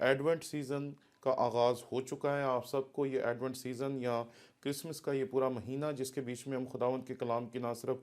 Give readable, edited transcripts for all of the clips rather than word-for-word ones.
Advent season का आगाज़ हो चुका है। आप सबको ये एडवेंट सीज़न या क्रिसमस का ये पूरा महीना, जिसके बीच में हम खुदावंद के कलाम की ना सिर्फ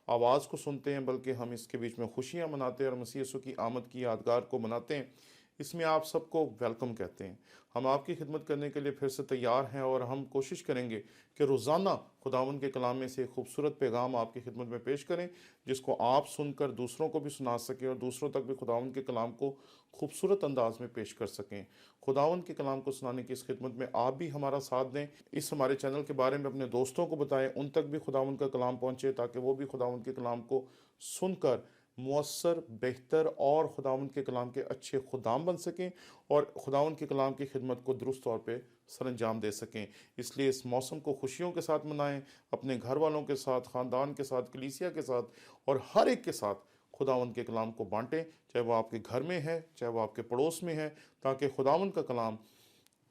आवाज़ को सुनते हैं, बल्कि हम इसके बीच में खुशियाँ मनाते हैं और मसीह यीशु की आमद की यादगार को मनाते हैं, इसमें आप सबको वेलकम कहते हैं। हम आपकी खिदमत करने के लिए फिर से तैयार हैं और हम कोशिश करेंगे कि रोज़ाना खुदावंद के कलाम में से एक खूबसूरत पैगाम आपकी खिदमत में पेश करें, जिसको आप सुनकर दूसरों को भी सुना सकें और दूसरों तक भी खुदावंद के कलाम को खूबसूरत अंदाज में पेश कर सकें। खुदावंद के कलाम को सुनाने की इस खिदमत में आप भी हमारा साथ दें। इस हमारे चैनल के बारे में अपने दोस्तों को बताएं, उन तक भी खुदावंद का कलाम पहुँचे, ताकि वो भी खुदावंद के कलाम को सुनकर मौसर, बेहतर और खुदावंद के कलाम के अच्छे खुदाम बन सकें और खुदावंद के कलाम की खिदमत को दुरुस्त तौर पे सरअंजाम दे सकें। इसलिए इस मौसम को खुशियों के साथ मनाएं, अपने घर वालों के साथ, ख़ानदान के साथ, कलीसिया के साथ और हर एक के साथ खुदावंद के कलाम को बांटें, चाहे वो आपके घर में है, चाहे वो आपके पड़ोस में है, ताकि खुदावंद का कलाम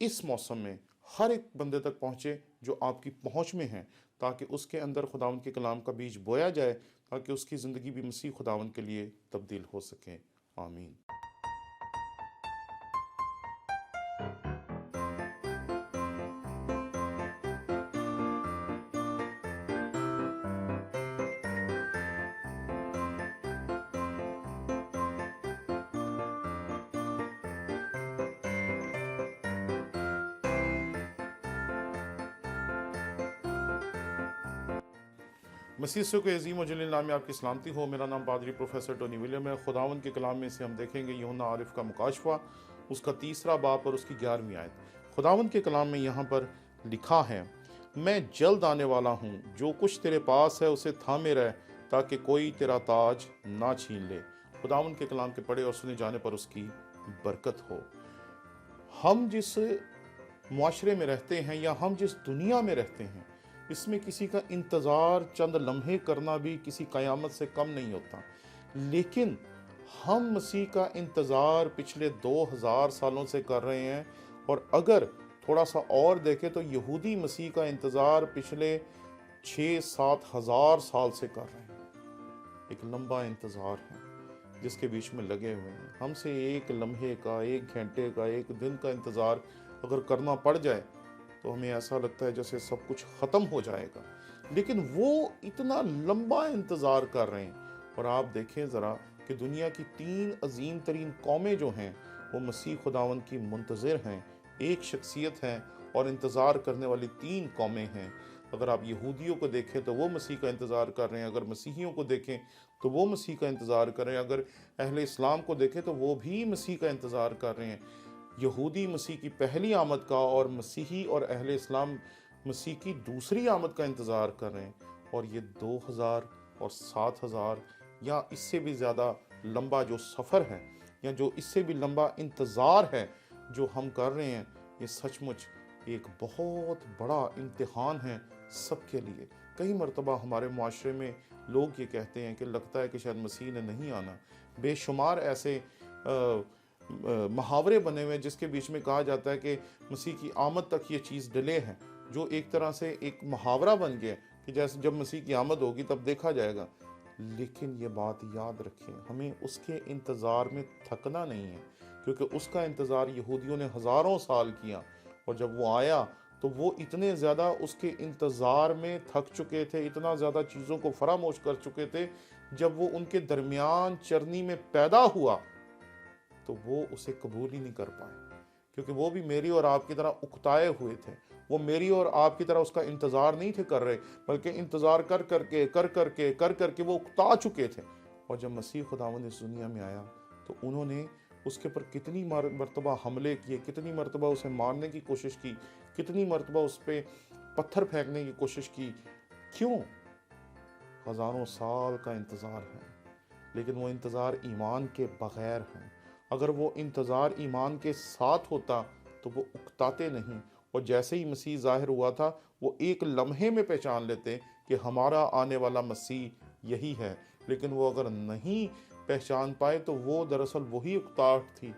इस मौसम में हर एक बंदे तक पहुँचे जो आपकी पहुँच में है, ताकि उसके अंदर खुदावंद के कलाम का बीज बोया जाए, ताकि उसकी ज़िंदगी भी मसीह खुदावंद के लिए तब्दील हो सके। आमीन। मसीह यीशु के अजीम और जलील नाम में आपकी सलामती हो। मेरा नाम पादरी प्रोफेसर टोनी विलियम है। खुदावंद के कलाम में से हम देखेंगे यूहन्ना आरिफ का मुकाशवा, उसका 3रा बाब और उसकी 11वीं आयत। खुदावंद के कलाम में यहाँ पर लिखा है, मैं जल्द आने वाला हूँ, जो कुछ तेरे पास है उसे थामे रह, ताकि कोई तेरा ताज ना छीन ले। खुदावंद के कलाम के पढ़े और सुने जाने पर उसकी बरकत हो। हम जिस मुआशरे में रहते हैं या हम जिस दुनिया में रहते हैं, इसमें किसी का इंतज़ार चंद लम्हे करना भी किसी क़यामत से कम नहीं होता। लेकिन हम मसीह का इंतज़ार पिछले 2000 सालों से कर रहे हैं, और अगर थोड़ा सा और देखें तो यहूदी मसीह का इंतज़ार पिछले 6-7 हज़ार साल से कर रहे हैं। एक लंबा इंतज़ार है जिसके बीच में लगे हुए हैं। हमसे एक लम्हे का, एक घंटे का, एक दिन का इंतज़ार अगर करना पड़ जाए तो हमें ऐसा लगता है जैसे सब कुछ ख़त्म हो जाएगा। लेकिन वो इतना लंबा इंतज़ार कर रहे हैं। और आप देखें ज़रा कि दुनिया की 3 अजीम तरीन कौमें जो हैं, वो मसीह खुदावंद की मुंतज़िर हैं। एक शख्सियत है और इंतज़ार करने वाली 3 कौमें हैं। अगर आप यहूदियों को देखें तो वो मसीह का इंतज़ार कर रहे हैं, अगर मसीहियों को देखें तो वो मसीह का इंतज़ार कर रहे हैं, अगर अहले इस्लाम को देखें तो वो भी मसीह का इंतज़ार कर रहे हैं। यहूदी मसीह की पहली आमद का और मसीही और अहले इस्लाम मसीह की दूसरी आमद का इंतज़ार कर रहे हैं। और ये 2000 और 7000 या इससे भी ज़्यादा लंबा जो सफ़र है, या जो इससे भी लंबा इंतज़ार है जो हम कर रहे हैं, ये सचमुच एक बहुत बड़ा इम्तिहान है सबके लिए। कई मरतबा हमारे माशरे में लोग ये कहते हैं कि लगता है कि शायद मसीह ने नहीं आना। बेशुमार ऐसे मुहावरे बने हुए हैं जिसके बीच में कहा जाता है कि मसीह की आमद तक ये चीज़ डिले है, जो एक तरह से एक मुहावरा बन गया कि जैसे जब मसीह की आमद होगी तब देखा जाएगा। लेकिन ये बात याद रखें, हमें उसके इंतज़ार में थकना नहीं है, क्योंकि उसका इंतज़ार यहूदियों ने हज़ारों साल किया, और जब वो आया तो वो इतने ज़्यादा उसके इंतज़ार में थक चुके थे, इतना ज़्यादा चीज़ों को फरामोश कर चुके थे। जब वो उनके दरमियान चरनी में पैदा हुआ तो वो उसे कबूल ही नहीं कर पाए, क्योंकि वो भी मेरी और आपकी तरह उकताए हुए थे। वो मेरी और आपकी तरह उसका इंतज़ार नहीं थे कर रहे, बल्कि इंतज़ार कर करके वो उकता चुके थे। और जब मसीह खुदावंद इस दुनिया में आया तो उन्होंने उसके पर कितनी मरतबा हमले किए, कितनी मरतबा उसे मारने की कोशिश की, कितनी मरतबा उस पर पत्थर फेंकने की कोशिश की। क्यों? हज़ारों साल का इंतज़ार है, लेकिन वो इंतज़ार ईमान के बग़ैर है। अगर वो इंतज़ार ईमान के साथ होता तो वो उकताते नहीं, और जैसे ही मसीह ज़ाहिर हुआ था वो एक लम्हे में पहचान लेते कि हमारा आने वाला मसीह यही है। लेकिन वो अगर नहीं पहचान पाए तो वो दरअसल वही उकताहट थी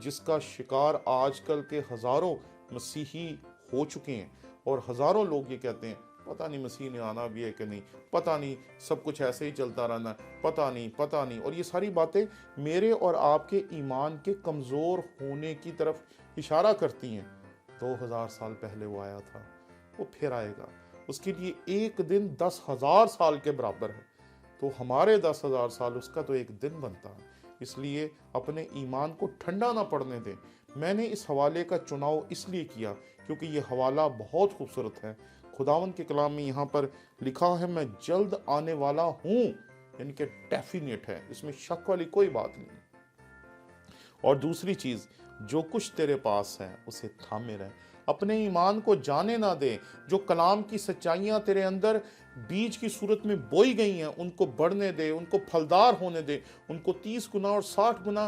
जिसका शिकार आजकल के हज़ारों मसीही हो चुके हैं। और हज़ारों लोग ये कहते हैं पता नहीं मसीह ने आना भी है कि नहीं, पता नहीं सब कुछ ऐसे ही चलता रहना है, पता नहीं। और ये सारी बातें मेरे और आपके ईमान के कमज़ोर होने की तरफ इशारा करती हैं। 2000 साल पहले वो आया था, वो फिर आएगा, उसके लिए एक दिन 10,000 साल के बराबर है। तो हमारे 10,000 साल उसका तो एक दिन बनता है। इसलिए अपने ईमान को ठंडा ना पड़ने दें। मैंने इस हवाले का चुनाव इसलिए किया क्योंकि ये हवाला बहुत खूबसूरत है। खुदावंद के कलाम में यहाँ पर लिखा है, मैं जल्द आने वाला हूँ, यानी कि डेफिनेट है, इसमें शक वाली कोई बात नहीं। और दूसरी चीज, जो कुछ तेरे पास है उसे थामे रहे, अपने ईमान को जाने ना दे। जो कलाम की सच्चाइयां तेरे अंदर बीज की सूरत में बोई गई हैं उनको बढ़ने दे, उनको फलदार होने दे, उनको 30 गुना और 60 गुना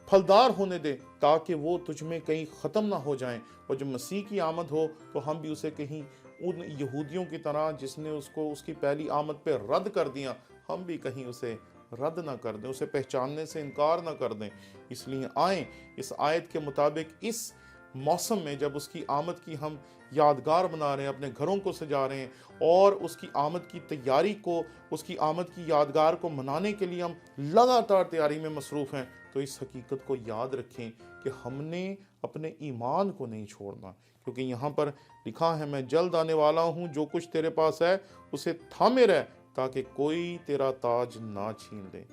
फलदार होने दे, ताकि वो तुझ में कहीं ख़त्म ना हो जाएं। और जब मसीह की आमद हो तो हम भी उसे कहीं उन यहूदियों की तरह जिसने उसको उसकी पहली आमद पे रद्द कर दिया, हम भी कहीं उसे रद्द ना कर दें, उसे पहचानने से इनकार ना कर दें। इसलिए आए इस आयत के मुताबिक इस मौसम में जब उसकी आमद की हम यादगार बना रहे हैं, अपने घरों को सजा रहे हैं और उसकी आमद की तैयारी को, उसकी आमद की यादगार को मनाने के लिए हम लगातार तैयारी में मसरूफ़ हैं, तो इस हकीकत को याद रखें कि हमने अपने ईमान को नहीं छोड़ना। क्योंकि यहाँ पर लिखा है, मैं जल्द आने वाला हूँ, जो कुछ तेरे पास है उसे थामे रह, ताकि कोई तेरा ताज ना छीन ले।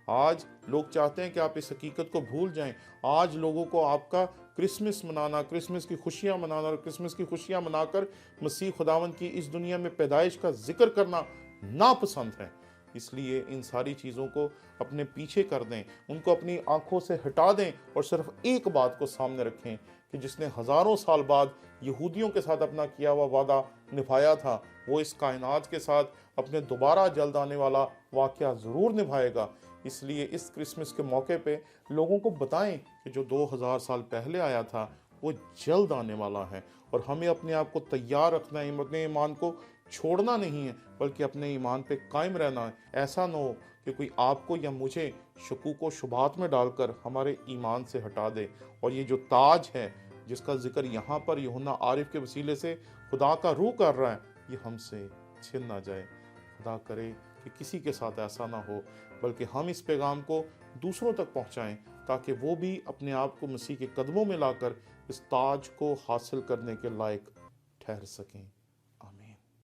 आज लोग चाहते हैं कि आप इस हकीकत को भूल जाएं। आज लोगों को आपका क्रिसमस मनाना, क्रिसमस की खुशियां मनाना और क्रिसमस की खुशियां मनाकर मसीह खुदावंद की इस दुनिया में पैदाइश का जिक्र करना नापसंद है। इसलिए इन सारी चीज़ों को अपने पीछे कर दें, उनको अपनी आंखों से हटा दें और सिर्फ एक बात को सामने रखें कि जिसने हज़ारों साल बाद यहूदियों के साथ अपना किया हुआ वादा निभाया था, वो इस कायनात के साथ अपने दोबारा जल्द आने वाला वाक़या ज़रूर निभाएगा। इसलिए इस क्रिसमस के मौके पे लोगों को बताएं कि जो 2000 साल पहले आया था वो जल्द आने वाला है। और हमें अपने आप को तैयार रखना है, अपने ईमान को छोड़ना नहीं है, बल्कि अपने ईमान पे कायम रहना है। ऐसा ना हो कि कोई आपको या मुझे शकूक व शुबहात में डालकर हमारे ईमान से हटा दे। और ये जो ताज है जिसका जिक्र यहाँ पर यूहन्ना आरिफ के वसीले से खुदा का रूह कर रहा है, ये हमसे छिन ना जाए। खुदा करे कि किसी के साथ ऐसा ना हो, बल्कि हम इस पैगाम को दूसरों तक पहुंचाएं, ताकि वो भी अपने आप को मसीह के कदमों में लाकर इस ताज को हासिल करने के लायक ठहर सकें।